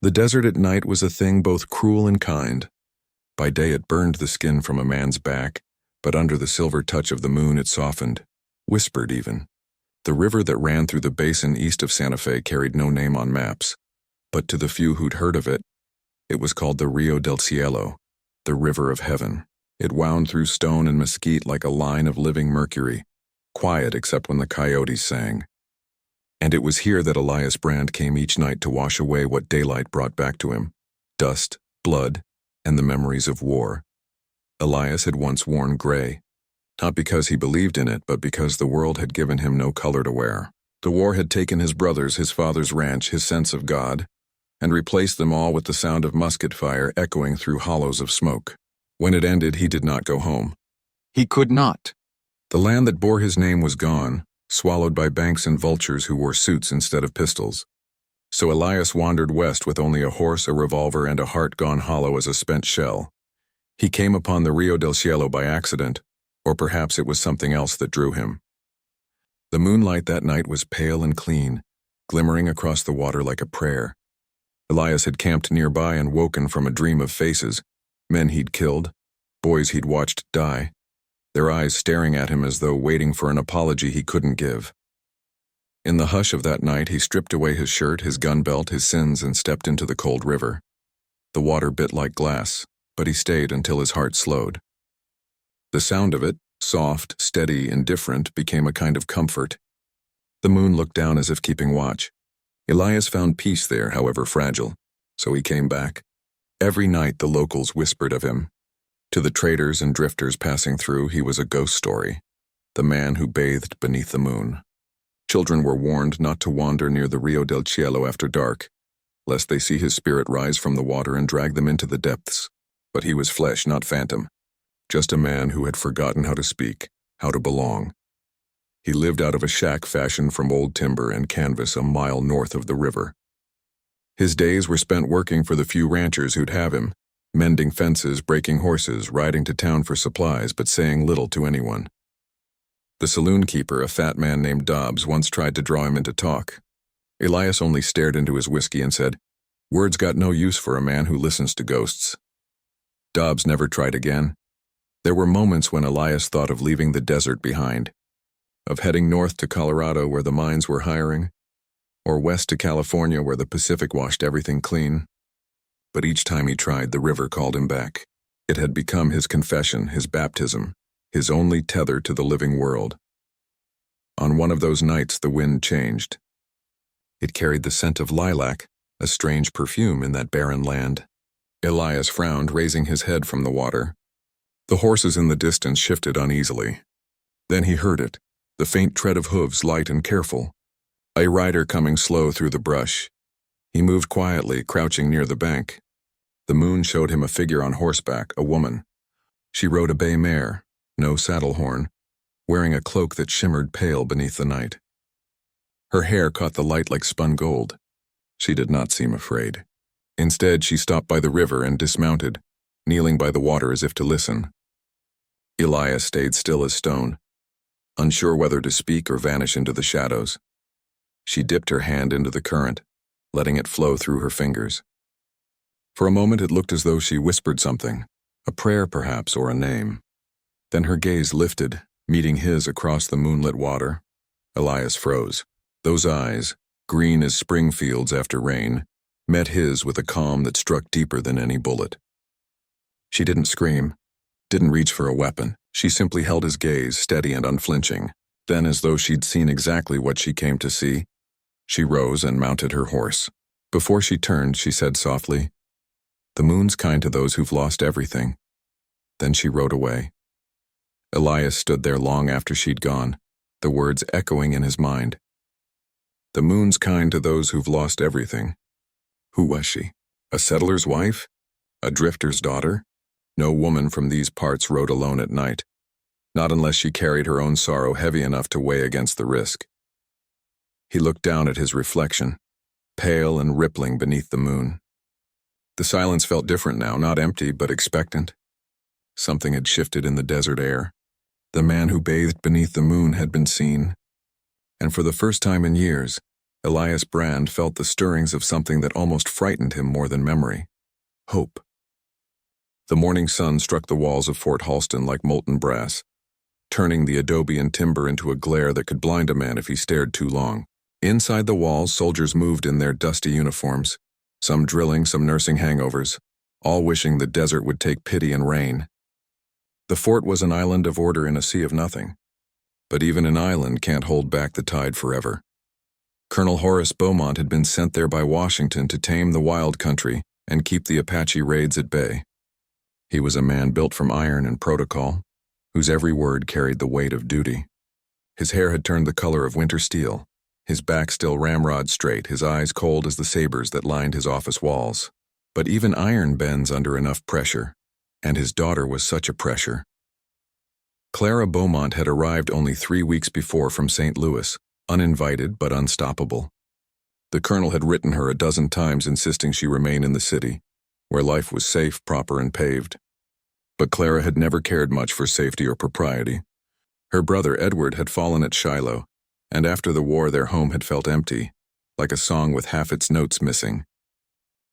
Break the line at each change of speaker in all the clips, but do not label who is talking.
The desert at night was a thing both cruel and kind. By day it burned the skin from a man's back, but under the silver touch of the moon it softened, whispered even. The river that ran through the basin east of Santa Fe carried no name on maps, but to the few who'd heard of it, it was called the Rio del Cielo, the River of Heaven. It wound through stone and mesquite like a line of living mercury, quiet except when the coyotes sang. And it was here that Elias Brand came each night to wash away what daylight brought back to him, dust, blood, and the memories of war. Elias had once worn gray, not because he believed in it, but because the world had given him no color to wear. The war had taken his brothers, his father's ranch, his sense of God, and replaced them all with the sound of musket fire echoing through hollows of smoke. When it ended, he did not go home. He could not. The land that bore his name was gone, swallowed by banks and vultures who wore suits instead of pistols. So Elias wandered west with only a horse, a revolver, and a heart gone hollow as a spent shell. He came upon the Rio del Cielo by accident, or perhaps it was something else that drew him. The moonlight that night was pale and clean, glimmering across the water like a prayer. Elias had camped nearby and woken from a dream of faces, men he'd killed, boys he'd watched die, their eyes staring at him as though waiting for an apology he couldn't give. In the hush of that night, he stripped away his shirt, his gun belt, his sins, and stepped into the cold river. The water bit like glass, but he stayed until his heart slowed. The sound of it, soft, steady, indifferent, became a kind of comfort. The moon looked down as if keeping watch. Elias found peace there, however fragile, so he came back. Every night the locals whispered of him. To the traders and drifters passing through, he was a ghost story, the man who bathed beneath the moon. Children were warned not to wander near the Rio del Cielo after dark, lest they see his spirit rise from the water and drag them into the depths. But he was flesh, not phantom, just a man who had forgotten how to speak, how to belong. He lived out of a shack fashioned from old timber and canvas a mile north of the river. His days were spent working for the few ranchers who'd have him, mending fences, breaking horses, riding to town for supplies, but saying little to anyone. The saloon keeper, a fat man named Dobbs, once tried to draw him into talk. Elias only stared into his whiskey and said, "Words got no use for a man who listens to ghosts." Dobbs never tried again. There were moments when Elias thought of leaving the desert behind, of heading north to Colorado where the mines were hiring, or west to California where the Pacific washed everything clean. But each time he tried, the river called him back. It had become his confession, his baptism, his only tether to the living world. On one of those nights, the wind changed. It carried the scent of lilac, a strange perfume in that barren land. Elias frowned, raising his head from the water. The horses in the distance shifted uneasily. Then he heard it, the faint tread of hooves, light and careful. A rider coming slow through the brush. He moved quietly, crouching near the bank. The moon showed him a figure on horseback, a woman. She rode a bay mare, no saddle horn, wearing a cloak that shimmered pale beneath the night. Her hair caught the light like spun gold. She did not seem afraid. Instead, she stopped by the river and dismounted, kneeling by the water as if to listen. Elias stayed still as stone, unsure whether to speak or vanish into the shadows. She dipped her hand into the current, letting it flow through her fingers. For a moment it looked as though she whispered something, a prayer perhaps, or a name. Then her gaze lifted, meeting his across the moonlit water. Elias froze. Those eyes, green as spring fields after rain, met his with a calm that struck deeper than any bullet. She didn't scream, didn't reach for a weapon. She simply held his gaze, steady and unflinching. Then, as though she'd seen exactly what she came to see, she rose and mounted her horse. Before she turned, she said softly, "The moon's kind to those who've lost everything." Then she rode away. Elias stood there long after she'd gone, the words echoing in his mind. The moon's kind to those who've lost everything. Who was she? A settler's wife? A drifter's daughter? No woman from these parts rode alone at night, not unless she carried her own sorrow heavy enough to weigh against the risk. He looked down at his reflection, pale and rippling beneath the moon. The silence felt different now, not empty, but expectant. Something had shifted in the desert air. The man who bathed beneath the moon had been seen, and for the first time in years, Elias Brand felt the stirrings of something that almost frightened him more than memory. Hope. The morning sun struck the walls of Fort Halston like molten brass, turning the adobe and timber into a glare that could blind a man if he stared too long. Inside the walls, soldiers moved in their dusty uniforms, some drilling, some nursing hangovers, all wishing the desert would take pity and rain. The fort was an island of order in a sea of nothing. But even an island can't hold back the tide forever. Colonel Horace Beaumont had been sent there by Washington to tame the wild country and keep the Apache raids at bay. He was a man built from iron and protocol, whose every word carried the weight of duty. His hair had turned the color of winter steel, his back still ramrod straight, his eyes cold as the sabers that lined his office walls. But even iron bends under enough pressure, and his daughter was such a pressure. Clara Beaumont had arrived only 3 weeks before from St. Louis, uninvited but unstoppable. The colonel had written her a dozen times insisting she remain in the city, where life was safe, proper, and paved. But Clara had never cared much for safety or propriety. Her brother Edward had fallen at Shiloh, and after the war their home had felt empty, like a song with half its notes missing.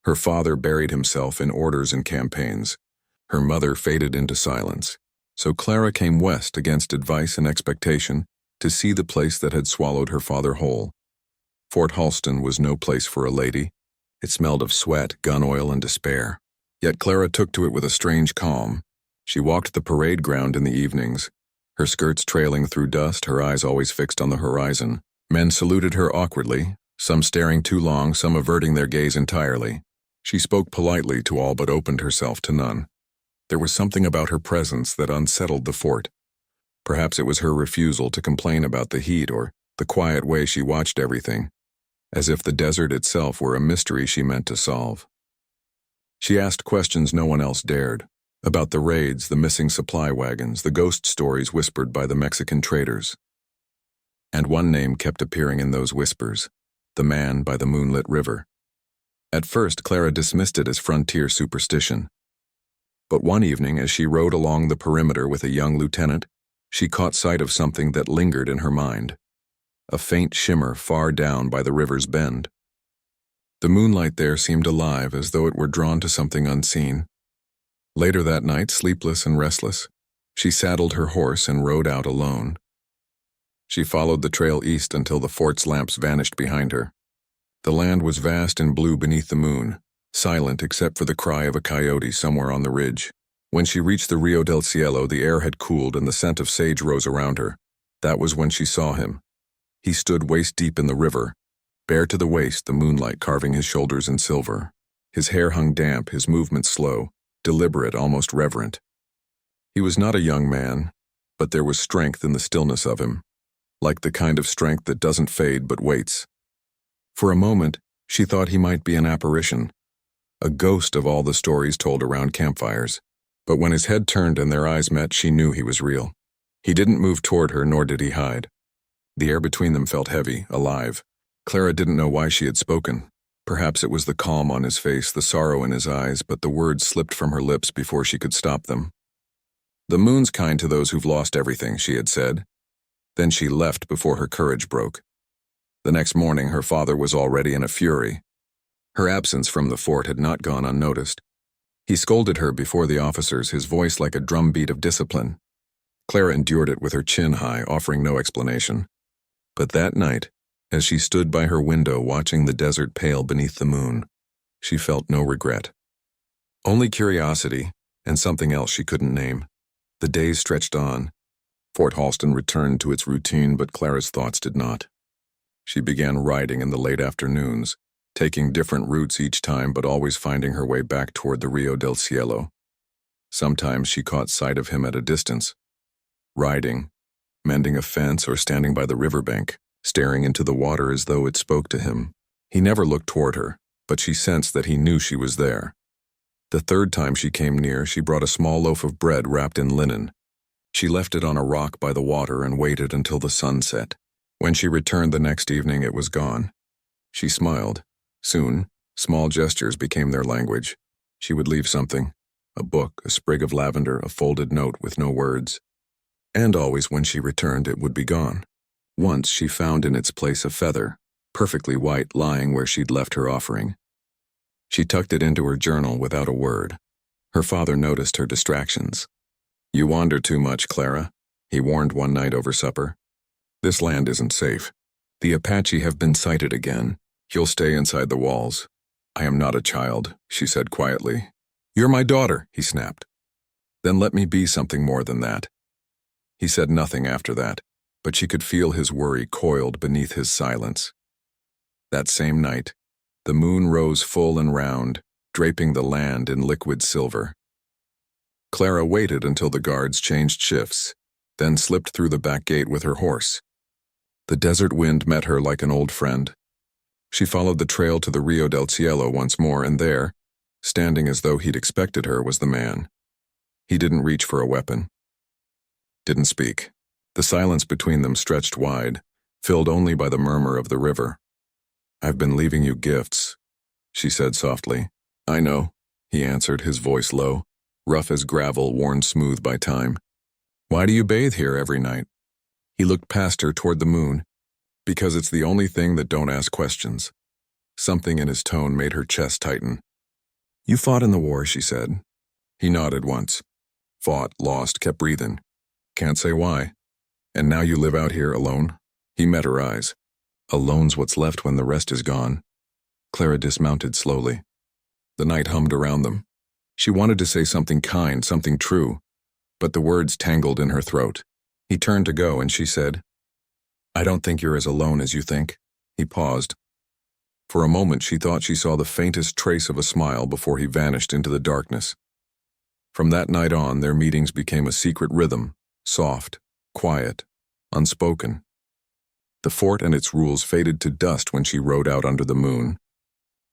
Her father buried himself in orders and campaigns. Her mother faded into silence. So Clara came west against advice and expectation to see the place that had swallowed her father whole. Fort Halston was no place for a lady. It smelled of sweat, gun oil, and despair. Yet Clara took to it with a strange calm. She walked the parade ground in the evenings, her skirts trailing through dust, her eyes always fixed on the horizon. Men saluted her awkwardly, some staring too long, some averting their gaze entirely. She spoke politely to all but opened herself to none. There was something about her presence that unsettled the fort. Perhaps it was her refusal to complain about the heat or the quiet way she watched everything, as if the desert itself were a mystery she meant to solve. She asked questions no one else dared, about the raids, the missing supply wagons, the ghost stories whispered by the Mexican traders. And one name kept appearing in those whispers, the man by the moonlit river. At first, Clara dismissed it as frontier superstition. But one evening, as she rode along the perimeter with a young lieutenant, she caught sight of something that lingered in her mind. A faint shimmer far down by the river's bend. The moonlight there seemed alive, as though it were drawn to something unseen. Later that night, sleepless and restless, she saddled her horse and rode out alone. She followed the trail east until the fort's lamps vanished behind her. The land was vast and blue beneath the moon, silent except for the cry of a coyote somewhere on the ridge. When she reached the Rio del Cielo, the air had cooled and the scent of sage rose around her. That was when she saw him. He stood waist-deep in the river, bare to the waist, the moonlight carving his shoulders in silver. His hair hung damp, his movements slow, deliberate, almost reverent. He was not a young man, but there was strength in the stillness of him, like the kind of strength that doesn't fade but waits. For a moment, she thought he might be an apparition, a ghost of all the stories told around campfires. But when his head turned and their eyes met, she knew he was real. He didn't move toward her, nor did he hide. The air between them felt heavy, alive. Clara didn't know why she had spoken. Perhaps it was the calm on his face, the sorrow in his eyes, but the words slipped from her lips before she could stop them. "The moon's kind to those who've lost everything," she had said. Then she left before her courage broke. The next morning, her father was already in a fury. Her absence from the fort had not gone unnoticed. He scolded her before the officers, his voice like a drumbeat of discipline. Clara endured it with her chin high, offering no explanation. But that night, as she stood by her window watching the desert pale beneath the moon, she felt no regret. Only curiosity, and something else she couldn't name. The days stretched on. Fort Halston returned to its routine, but Clara's thoughts did not. She began riding in the late afternoons, taking different routes each time but always finding her way back toward the Rio del Cielo. Sometimes she caught sight of him at a distance, riding, mending a fence or standing by the riverbank, staring into the water as though it spoke to him. He never looked toward her, but she sensed that he knew she was there. The third time she came near, she brought a small loaf of bread wrapped in linen. She left it on a rock by the water and waited until the sun set. When she returned the next evening, it was gone. She smiled. Soon, small gestures became their language. She would leave something, a book, a sprig of lavender, a folded note with no words. And always when she returned, it would be gone. Once she found in its place a feather, perfectly white, lying where she'd left her offering. She tucked it into her journal without a word. Her father noticed her distractions. "You wander too much, Clara," he warned one night over supper. "This land isn't safe. The Apache have been sighted again. You'll stay inside the walls." "I am not a child," she said quietly. "You're my daughter," he snapped. "Then let me be something more than that." He said nothing after that, but she could feel his worry coiled beneath his silence. That same night, the moon rose full and round, draping the land in liquid silver. Clara waited until the guards changed shifts, then slipped through the back gate with her horse. The desert wind met her like an old friend. She followed the trail to the Rio del Cielo once more, and there, standing as though he'd expected her, was the man. He didn't reach for a weapon. Didn't speak. The silence between them stretched wide, filled only by the murmur of the river. "I've been leaving you gifts," she said softly. "I know," he answered, his voice low, rough as gravel worn smooth by time. "Why do you bathe here every night?" He looked past her toward the moon. "Because it's the only thing that don't ask questions." Something in his tone made her chest tighten. "You fought in the war," she said. He nodded once. "Fought, lost, kept breathing. Can't say why. And now you live out here alone?" He met her eyes. "Alone's what's left when the rest is gone." Clara dismounted slowly. The night hummed around them. She wanted to say something kind, something true, but the words tangled in her throat. He turned to go, and she said, "I don't think you're as alone as you think." He paused. For a moment she thought she saw the faintest trace of a smile before he vanished into the darkness. From that night on, their meetings became a secret rhythm, soft, quiet, unspoken. The fort and its rules faded to dust when she rode out under the moon.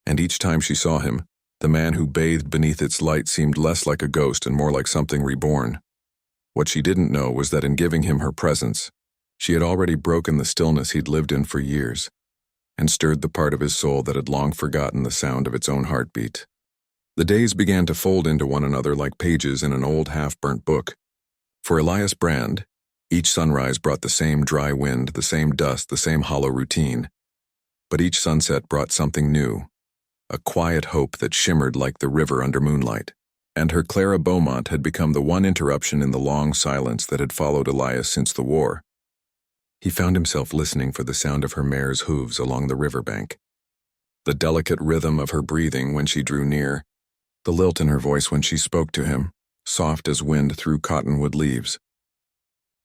And each time she saw him, the man who bathed beneath its light seemed less like a ghost and more like something reborn. What she didn't know was that in giving him her presence, she had already broken the stillness he'd lived in for years, and stirred the part of his soul that had long forgotten the sound of its own heartbeat. The days began to fold into one another like pages in an old half-burnt book. For Elias Brand, each sunrise brought the same dry wind, the same dust, the same hollow routine. But each sunset brought something new, a quiet hope that shimmered like the river under moonlight. And her Clara Beaumont had become the one interruption in the long silence that had followed Elias since the war. He found himself listening for the sound of her mare's hooves along the riverbank, the delicate rhythm of her breathing when she drew near, the lilt in her voice when she spoke to him, soft as wind through cottonwood leaves.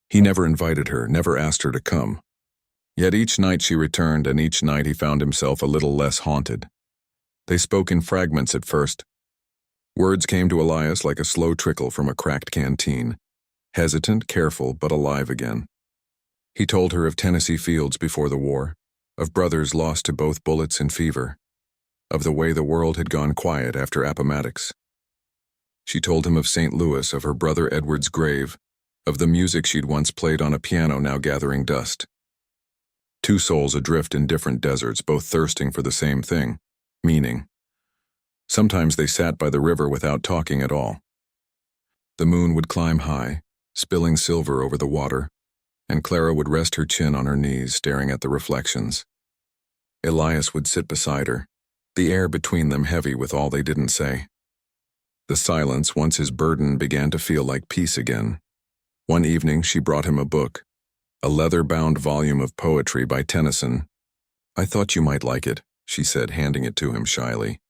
He never invited her, never asked her to come. Yet each night she returned, and each night he found himself a little less haunted. They spoke in fragments at first. Words came to Elias like a slow trickle from a cracked canteen, hesitant, careful, but alive again. He told her of Tennessee fields before the war, of brothers lost to both bullets and fever, of the way the world had gone quiet after Appomattox. She told him of St. Louis, of her brother Edward's grave, of the music she'd once played on a piano now gathering dust. Two souls adrift in different deserts, both thirsting for the same thing, meaning. Sometimes they sat by the river without talking at all. The moon would climb high, spilling silver over the water, and Clara would rest her chin on her knees, staring at the reflections. Elias would sit beside her, the air between them heavy with all they didn't say. The silence, once his burden, began to feel like peace again. One evening she brought him a book, a leather-bound volume of poetry by Tennyson. "I thought you might like it," she said, handing it to him shyly.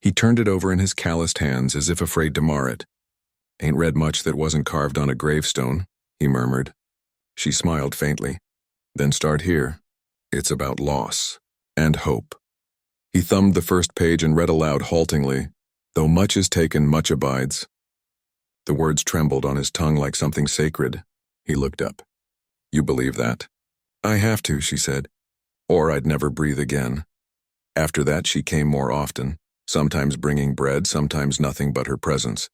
He turned it over in his calloused hands as if afraid to mar it. "Ain't read much that wasn't carved on a gravestone," he murmured. She smiled faintly. "Then start here. It's about loss and hope." He thumbed the first page and read aloud haltingly, "Though much is taken, much abides." The words trembled on his tongue like something sacred. He looked up. "You believe that?" "I have to," she said, "or I'd never breathe again." After that she came more often, sometimes bringing bread, sometimes nothing but her presence.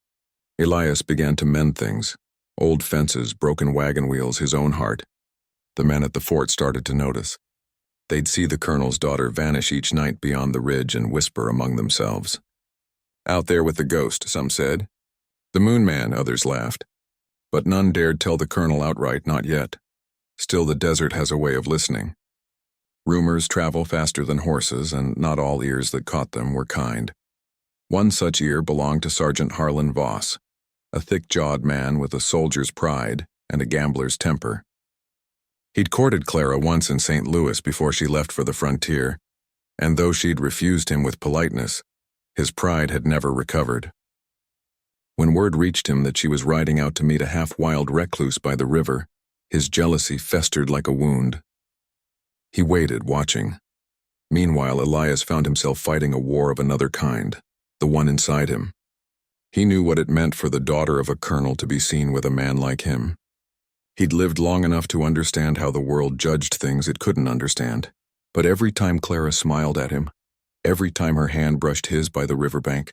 Elias began to mend things, old fences, broken wagon wheels, his own heart. The men at the fort started to notice. They'd see the colonel's daughter vanish each night beyond the ridge and whisper among themselves. "Out there with the ghost," some said. "The moon man," others laughed. But none dared tell the colonel outright, not yet. Still, the desert has a way of listening. Rumors travel faster than horses, and not all ears that caught them were kind. One such ear belonged to Sergeant Harlan Voss, a thick-jawed man with a soldier's pride and a gambler's temper. He'd courted Clara once in St. Louis before she left for the frontier, and though she'd refused him with politeness, his pride had never recovered. When word reached him that she was riding out to meet a half-wild recluse by the river, his jealousy festered like a wound. He waited, watching. Meanwhile, Elias found himself fighting a war of another kind, the one inside him. He knew what it meant for the daughter of a colonel to be seen with a man like him. He'd lived long enough to understand how the world judged things it couldn't understand. But every time Clara smiled at him, every time her hand brushed his by the riverbank,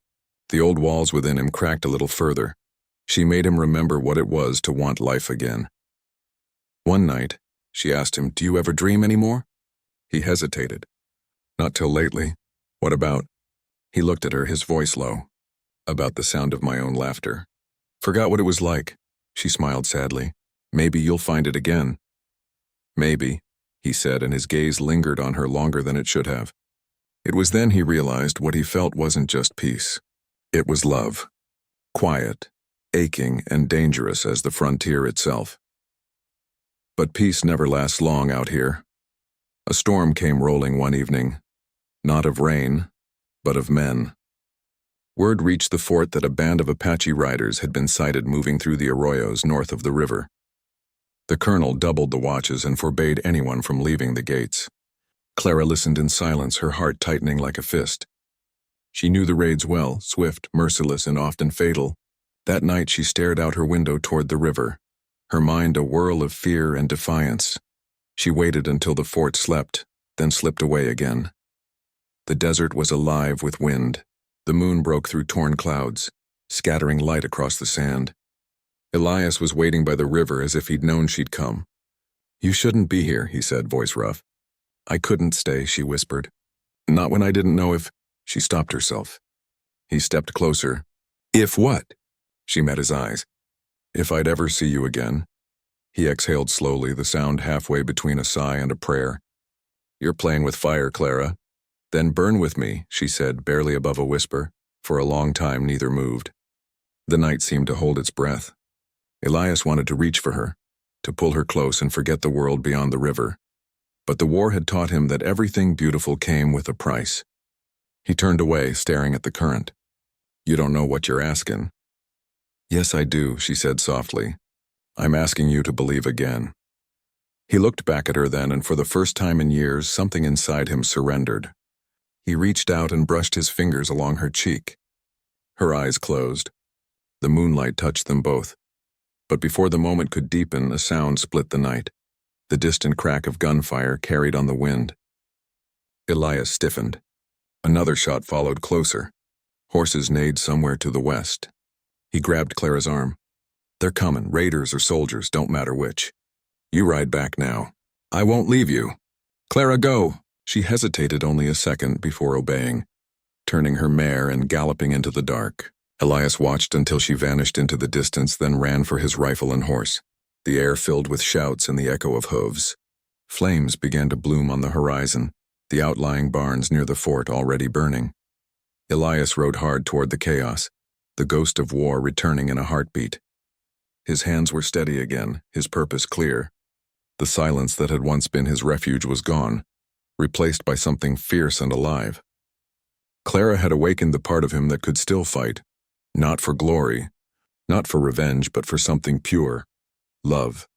the old walls within him cracked a little further. She made him remember what it was to want life again. One night, she asked him, "Do you ever dream anymore?" He hesitated. "Not till lately. What about?" He looked at her, his voice low. "About the sound of my own laughter. Forgot what it was like." She smiled sadly. "Maybe you'll find it again." "Maybe," he said, and his gaze lingered on her longer than it should have. It was then he realized what he felt wasn't just peace. It was love. Quiet, aching, and dangerous as the frontier itself. But peace never lasts long out here. A storm came rolling one evening, not of rain, but of men. Word reached the fort that a band of Apache riders had been sighted moving through the arroyos north of the river. The colonel doubled the watches and forbade anyone from leaving the gates. Clara listened in silence, her heart tightening like a fist. She knew the raids well, swift, merciless, and often fatal. That night she stared out her window toward the river, her mind a whirl of fear and defiance. She waited until the fort slept, then slipped away again. The desert was alive with wind. The moon broke through torn clouds, scattering light across the sand. Elias was waiting by the river as if he'd known she'd come. "You shouldn't be here," he said, voice rough. "I couldn't stay," she whispered. "Not when I didn't know if—" She stopped herself. He stepped closer. "If what?" She met his eyes. "If I'd ever see you again." He exhaled slowly, the sound halfway between a sigh and a prayer. "You're playing with fire, Clara." "Then burn with me," she said, barely above a whisper. For a long time neither moved. The night seemed to hold its breath. Elias wanted to reach for her, to pull her close and forget the world beyond the river. But the war had taught him that everything beautiful came with a price. He turned away, staring at the current. "You don't know what you're asking." "Yes, I do," she said softly. "I'm asking you to believe again." He looked back at her then, and for the first time in years, something inside him surrendered. He reached out and brushed his fingers along her cheek. Her eyes closed. The moonlight touched them both. But before the moment could deepen, a sound split the night. The distant crack of gunfire carried on the wind. Elias stiffened. Another shot followed closer. Horses neighed somewhere to the west. He grabbed Clara's arm. "They're coming, raiders or soldiers, don't matter which. You ride back now. I won't leave you. Clara, go!" She hesitated only a second before obeying, turning her mare and galloping into the dark. Elias watched until she vanished into the distance, then ran for his rifle and horse. The air filled with shouts and the echo of hooves. Flames began to bloom on the horizon, the outlying barns near the fort already burning. Elias rode hard toward the chaos, the ghost of war returning in a heartbeat. His hands were steady again, his purpose clear. The silence that had once been his refuge was gone, replaced by something fierce and alive. Clara had awakened the part of him that could still fight, not for glory, not for revenge, but for something pure, love.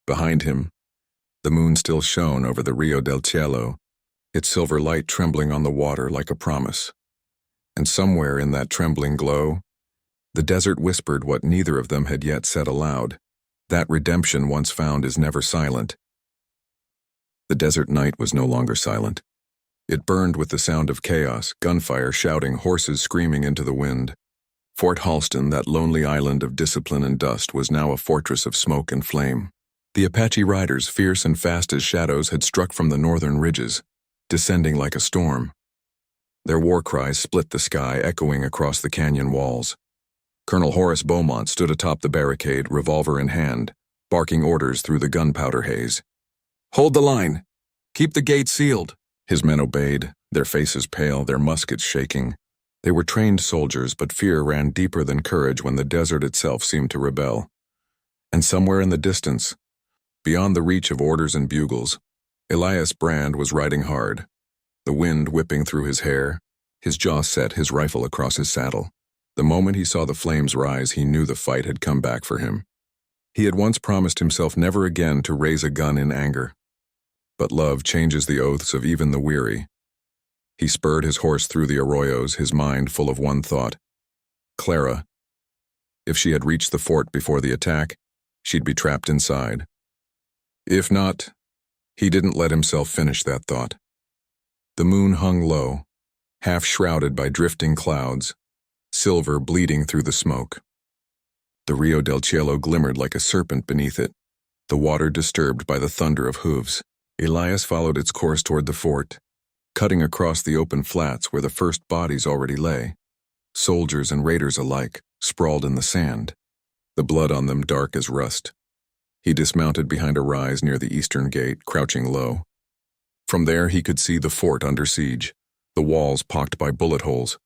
Behind him, the moon still shone over the Rio del Cielo, its silver light trembling on the water like a promise. And somewhere in that trembling glow, the desert whispered what neither of them had yet said aloud: that redemption once found is never silent. The desert night was no longer silent. It burned with the sound of chaos, gunfire, shouting, horses screaming into the wind. Fort Halston, that lonely island of discipline and dust, was now a fortress of smoke and flame. The Apache riders, fierce and fast as shadows, had struck from the northern ridges, descending like a storm. Their war cries split the sky, echoing across the canyon walls. Colonel Horace Beaumont stood atop the barricade, revolver in hand, barking orders through the gunpowder haze. "Hold the line! Keep the gate sealed. His men obeyed, their faces pale, their muskets shaking. They were trained soldiers, but fear ran deeper than courage when the desert itself seemed to rebel. And somewhere in the distance, beyond the reach of orders and bugles, Elias Brand was riding hard, the wind whipping through his hair, his jaw set, his rifle across his saddle. The moment he saw the flames rise, he knew the fight had come back for him. He had once promised himself never again to raise a gun in anger. But love changes the oaths of even the weary. He spurred his horse through the arroyos, his mind full of one thought. Clara. If she had reached the fort before the attack, she'd be trapped inside. If not, he didn't let himself finish that thought. The moon hung low, half shrouded by drifting clouds, silver bleeding through the smoke. The Rio del Cielo glimmered like a serpent beneath it, the water disturbed by the thunder of hooves. Elias followed its course toward the fort, cutting across the open flats where the first bodies already lay, soldiers and raiders alike, sprawled in the sand, the blood on them dark as rust. He dismounted behind a rise near the eastern gate, crouching low. From there he could see the fort under siege, the walls pocked by bullet holes,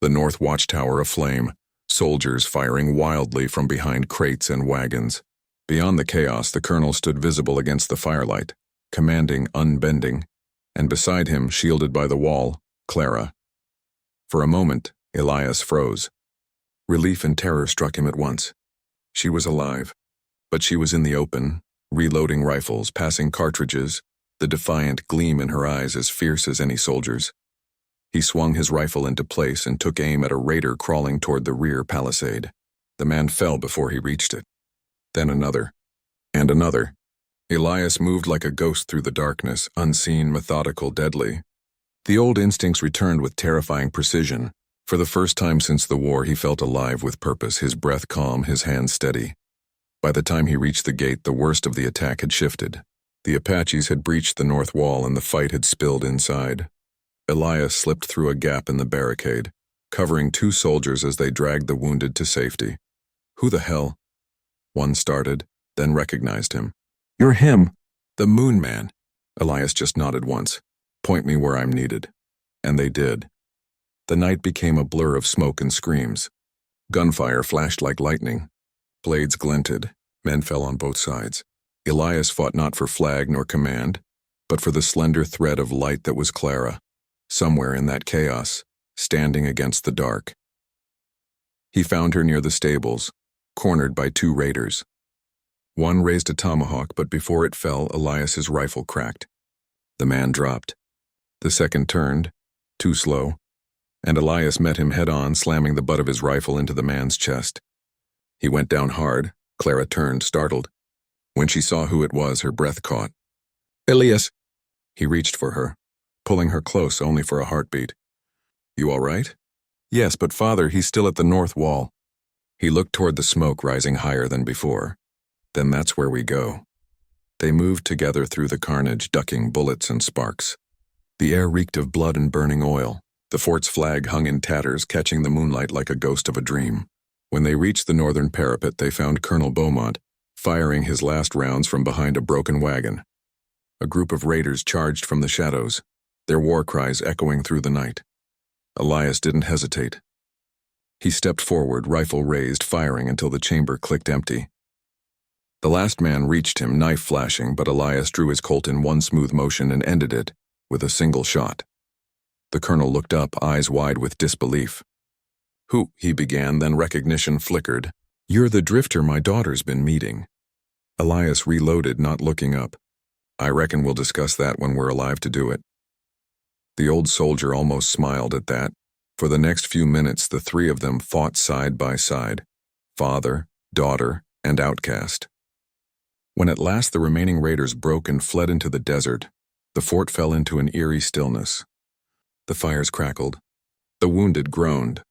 the north watchtower aflame, soldiers firing wildly from behind crates and wagons. Beyond the chaos, the colonel stood visible against the firelight, commanding, unbending, and beside him, shielded by the wall, Clara. For a moment, Elias froze. Relief and terror struck him at once. She was alive, but she was in the open, reloading rifles, passing cartridges, the defiant gleam in her eyes as fierce as any soldier's. He swung his rifle into place and took aim at a raider crawling toward the rear palisade. The man fell before he reached it. Then another, and another. Elias moved like a ghost through the darkness, unseen, methodical, deadly. The old instincts returned with terrifying precision. For the first time since the war, he felt alive with purpose, his breath calm, his hands steady. By the time he reached the gate, the worst of the attack had shifted. The Apaches had breached the north wall and the fight had spilled inside. Elias slipped through a gap in the barricade, covering two soldiers as they dragged the wounded to safety. Who the hell? One started, then recognized him. You're him. The Moon Man. Elias just nodded once. Point me where I'm needed. And they did. The night became a blur of smoke and screams. Gunfire flashed like lightning. Blades glinted. Men fell on both sides. Elias fought not for flag nor command, but for the slender thread of light that was Clara, somewhere in that chaos, standing against the dark. He found her near the stables, cornered by two raiders. One raised a tomahawk, but before it fell, Elias's rifle cracked. The man dropped. The second turned, too slow, and Elias met him head-on, slamming the butt of his rifle into the man's chest. He went down hard. Clara turned, startled. When she saw who it was, her breath caught. Elias! He reached for her, pulling her close only for a heartbeat. You all right? Yes, but father, he's still at the north wall. He looked toward the smoke rising higher than before. Then that's where we go. They moved together through the carnage, ducking bullets and sparks. The air reeked of blood and burning oil. The fort's flag hung in tatters, catching the moonlight like a ghost of a dream. When they reached the northern parapet, they found Colonel Beaumont, firing his last rounds from behind a broken wagon. A group of raiders charged from the shadows, their war cries echoing through the night. Elias didn't hesitate. He stepped forward, rifle raised, firing until the chamber clicked empty. The last man reached him, knife flashing, but Elias drew his Colt in one smooth motion and ended it with a single shot. The colonel looked up, eyes wide with disbelief. Who? He began, then recognition flickered. You're the drifter my daughter's been meeting. Elias reloaded, not looking up. I reckon we'll discuss that when we're alive to do it. The old soldier almost smiled at that. For the next few minutes, the three of them fought side by side. Father, daughter, and outcast. When at last the remaining raiders broke and fled into the desert, the fort fell into an eerie stillness. The fires crackled. The wounded groaned.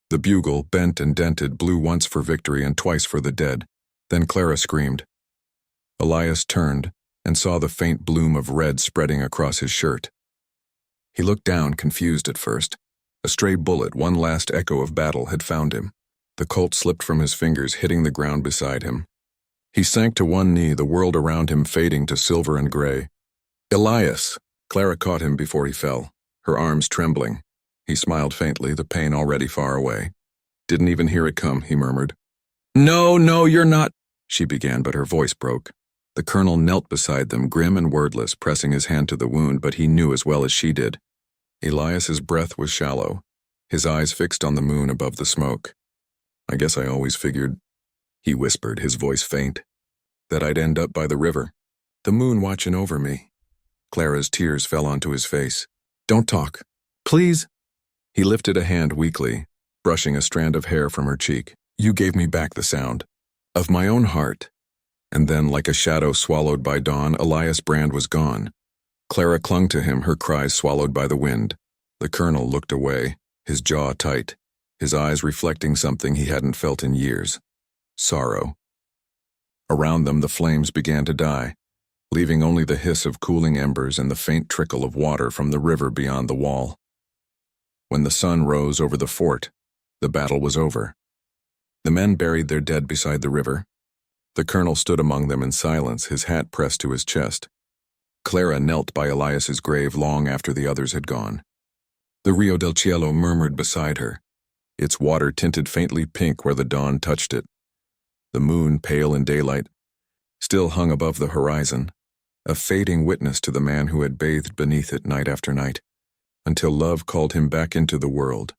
The bugle, bent and dented, blew once for victory and twice for the dead. Then Clara screamed. Elias turned and saw the faint bloom of red spreading across his shirt. He looked down, confused at first. A stray bullet, one last echo of battle, had found him. The Colt slipped from his fingers, hitting the ground beside him. He sank to one knee, the world around him fading to silver and gray. Elias! Clara caught him before he fell, her arms trembling. He smiled faintly, the pain already far away. Didn't even hear it come, he murmured. No, no, you're not, she began, but her voice broke. The colonel knelt beside them, grim and wordless, pressing his hand to the wound, but he knew as well as she did. Elias's breath was shallow, his eyes fixed on the moon above the smoke. I guess I always figured, he whispered, his voice faint, that I'd end up by the river, the moon watching over me. Clara's tears fell onto his face. Don't talk. Please. He lifted a hand weakly, brushing a strand of hair from her cheek. You gave me back the sound of my own heart. And then, like a shadow swallowed by dawn, Elias Brand was gone. Clara clung to him, her cries swallowed by the wind. The colonel looked away, his jaw tight, his eyes reflecting something he hadn't felt in years. Sorrow. Around them the flames began to die, leaving only the hiss of cooling embers and the faint trickle of water from the river beyond the wall. When the sun rose over the fort, the battle was over. The men buried their dead beside the river. The colonel stood among them in silence, his hat pressed to his chest. Clara knelt by Elias's grave long after the others had gone. The Rio del Cielo murmured beside her, its water tinted faintly pink where the dawn touched it. The moon, pale in daylight, still hung above the horizon, a fading witness to the man who had bathed beneath it night after night, until love called him back into the world.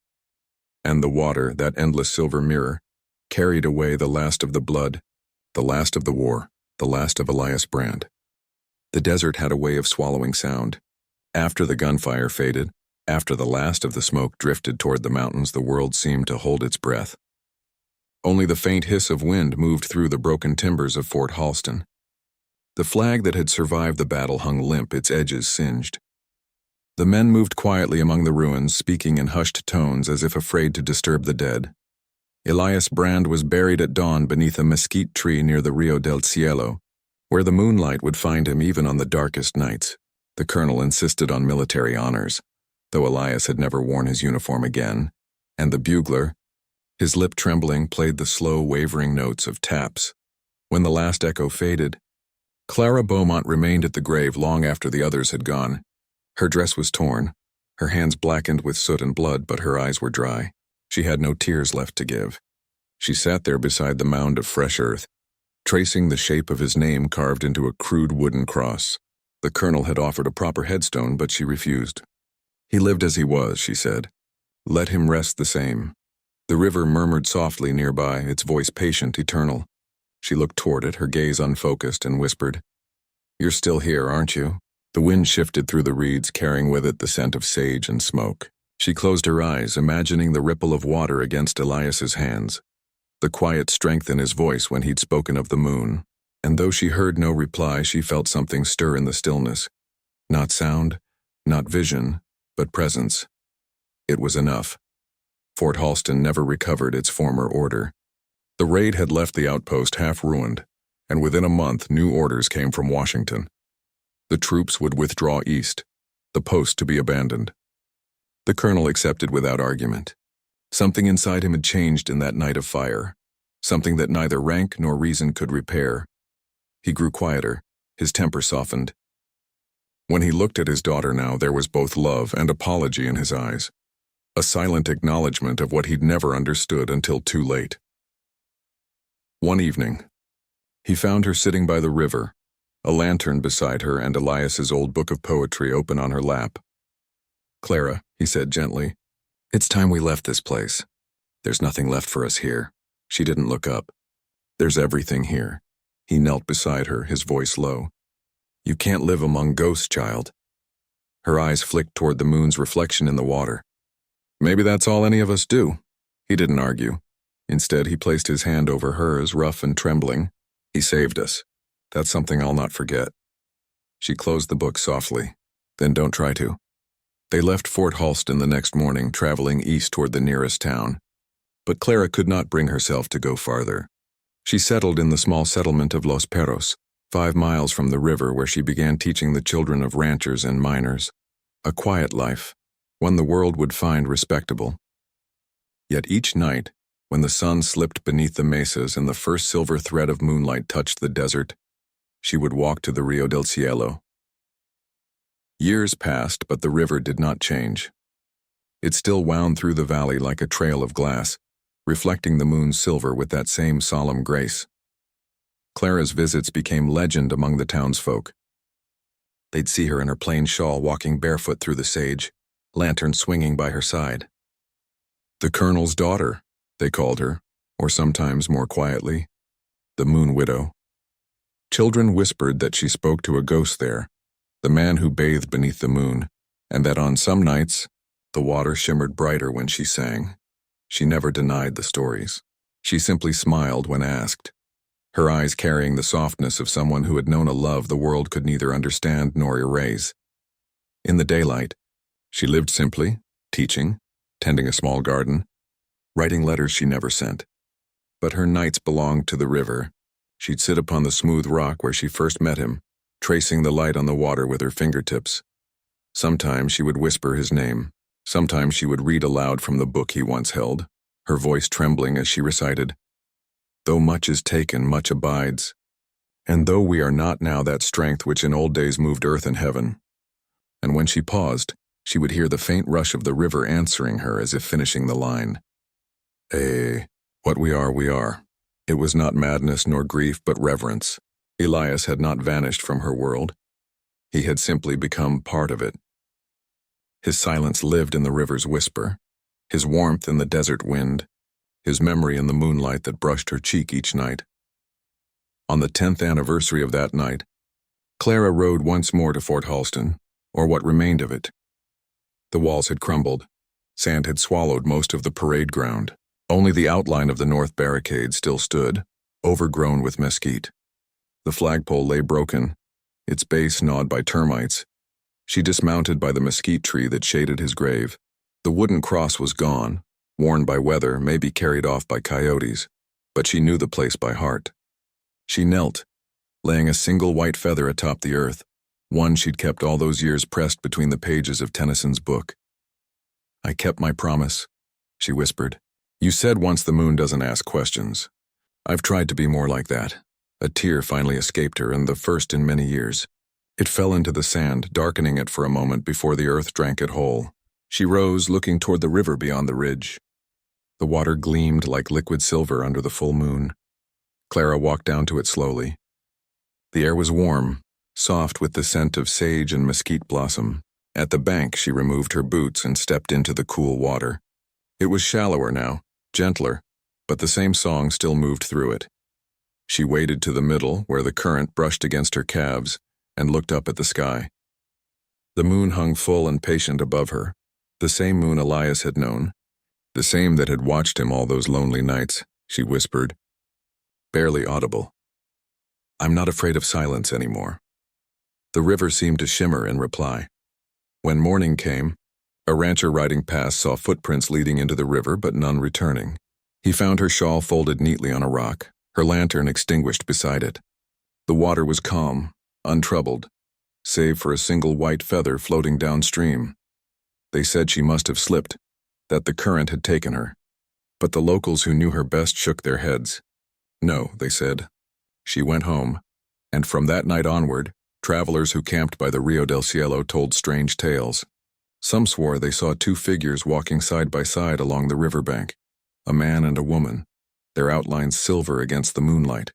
And the water, that endless silver mirror, carried away the last of the blood, the last of the war, the last of Elias Brand. The desert had a way of swallowing sound. After the gunfire faded, after the last of the smoke drifted toward the mountains, the world seemed to hold its breath. Only the faint hiss of wind moved through the broken timbers of Fort Halston. The flag that had survived the battle hung limp, its edges singed. The men moved quietly among the ruins, speaking in hushed tones as if afraid to disturb the dead. Elias Brand was buried at dawn beneath a mesquite tree near the Rio del Cielo, where the moonlight would find him even on the darkest nights. The colonel insisted on military honors, though Elias had never worn his uniform again, and the bugler, his lip trembling, played the slow, wavering notes of taps. When the last echo faded, Clara Beaumont remained at the grave long after the others had gone. Her dress was torn, her hands blackened with soot and blood, but her eyes were dry. She had no tears left to give. She sat there beside the mound of fresh earth, tracing the shape of his name carved into a crude wooden cross. The colonel had offered a proper headstone, but she refused. He lived as he was, she said. Let him rest the same. The river murmured softly nearby, its voice patient, eternal. She looked toward it, her gaze unfocused, and whispered, You're still here, aren't you? The wind shifted through the reeds, carrying with it the scent of sage and smoke. She closed her eyes, imagining the ripple of water against Elias's hands, the quiet strength in his voice when he'd spoken of the moon. And though she heard no reply, she felt something stir in the stillness. Not sound, not vision, but presence. It was enough. Fort Halston never recovered its former order. The raid had left the outpost half ruined, and within a month new orders came from Washington. The troops would withdraw east, the post to be abandoned. The colonel accepted without argument. Something inside him had changed in that night of fire, something that neither rank nor reason could repair. He grew quieter, his temper softened. When he looked at his daughter now, there was both love and apology in his eyes, a silent acknowledgement of what he'd never understood until too late. One evening, he found her sitting by the river, a lantern beside her and Elias's old book of poetry open on her lap. Clara, he said gently, it's time we left this place. There's nothing left for us here. She didn't look up. There's everything here. He knelt beside her, his voice low. You can't live among ghosts, child. Her eyes flicked toward the moon's reflection in the water. Maybe that's all any of us do. He didn't argue. Instead, he placed his hand over hers, rough and trembling. He saved us. That's something I'll not forget. She closed the book softly. Then don't try to. They left Fort Halston the next morning, traveling east toward the nearest town. But Clara could not bring herself to go farther. She settled in the small settlement of Los Perros, 5 miles from the river, where she began teaching the children of ranchers and miners. A quiet life, one the world would find respectable. Yet each night, when the sun slipped beneath the mesas and the first silver thread of moonlight touched the desert, she would walk to the Rio del Cielo. Years passed, but the river did not change. It still wound through the valley like a trail of glass, reflecting the moon's silver with that same solemn grace. Clara's visits became legend among the townsfolk. They'd see her in her plain shawl walking barefoot through the sage, lantern swinging by her side. The colonel's daughter, they called her, or sometimes more quietly, the Moon Widow. Children whispered that she spoke to a ghost there, the man who bathed beneath the moon, and that on some nights, the water shimmered brighter when she sang. She never denied the stories. She simply smiled when asked, her eyes carrying the softness of someone who had known a love the world could neither understand nor erase. In the daylight, she lived simply, teaching, tending a small garden, writing letters she never sent. But her nights belonged to the river. She'd sit upon the smooth rock where she first met him, tracing the light on the water with her fingertips. Sometimes she would whisper his name. Sometimes she would read aloud from the book he once held, her voice trembling as she recited, "Though much is taken, much abides. And though we are not now that strength which in old days moved earth and heaven." And when she paused, she would hear the faint rush of the river answering her as if finishing the line. What we are, we are. It was not madness nor grief, but reverence. Elias had not vanished from her world. He had simply become part of it. His silence lived in the river's whisper, his warmth in the desert wind, his memory in the moonlight that brushed her cheek each night. On the 10th anniversary of that night, Clara rode once more to Fort Halston, or what remained of it. The walls had crumbled. Sand had swallowed most of the parade ground. Only the outline of the north barricade still stood, overgrown with mesquite. The flagpole lay broken, its base gnawed by termites. She dismounted by the mesquite tree that shaded his grave. The wooden cross was gone, worn by weather, maybe carried off by coyotes, but she knew the place by heart. She knelt, laying a single white feather atop the earth, one she'd kept all those years pressed between the pages of Tennyson's book. "I kept my promise," she whispered. "You said once the moon doesn't ask questions. I've tried to be more like that." A tear finally escaped her, and the first in many years. It fell into the sand, darkening it for a moment before the earth drank it whole. She rose, looking toward the river beyond the ridge. The water gleamed like liquid silver under the full moon. Clara walked down to it slowly. The air was warm, soft with the scent of sage and mesquite blossom. At the bank, she removed her boots and stepped into the cool water. It was shallower now, gentler, but the same song still moved through it. She waded to the middle, where the current brushed against her calves, and looked up at the sky. The moon hung full and patient above her, the same moon Elias had known, the same that had watched him all those lonely nights, she whispered, barely audible. "I'm not afraid of silence anymore." The river seemed to shimmer in reply. When morning came, a rancher riding past saw footprints leading into the river but none returning. He found her shawl folded neatly on a rock, her lantern extinguished beside it. The water was calm, untroubled, save for a single white feather floating downstream. They said she must have slipped, that the current had taken her. But the locals who knew her best shook their heads. No, they said. She went home, and from that night onward, travelers who camped by the Rio del Cielo told strange tales. Some swore they saw two figures walking side by side along the riverbank, a man and a woman, their outlines silver against the moonlight.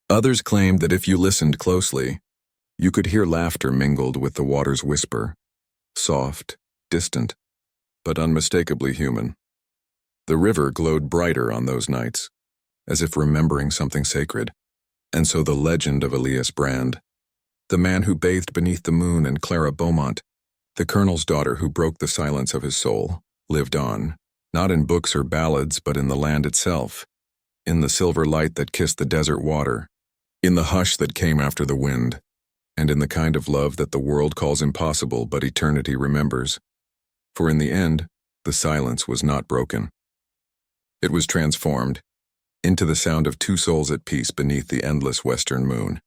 Others claimed that if you listened closely, you could hear laughter mingled with the water's whisper, soft, distant, but unmistakably human. The river glowed brighter on those nights, as if remembering something sacred. And so the legend of Elias Brand, the man who bathed beneath the moon, and Clara Beaumont, the colonel's daughter who broke the silence of his soul, lived on, not in books or ballads, but in the land itself, in the silver light that kissed the desert water, in the hush that came after the wind, and in the kind of love that the world calls impossible but eternity remembers. For in the end, the silence was not broken. It was transformed into the sound of two souls at peace beneath the endless western moon.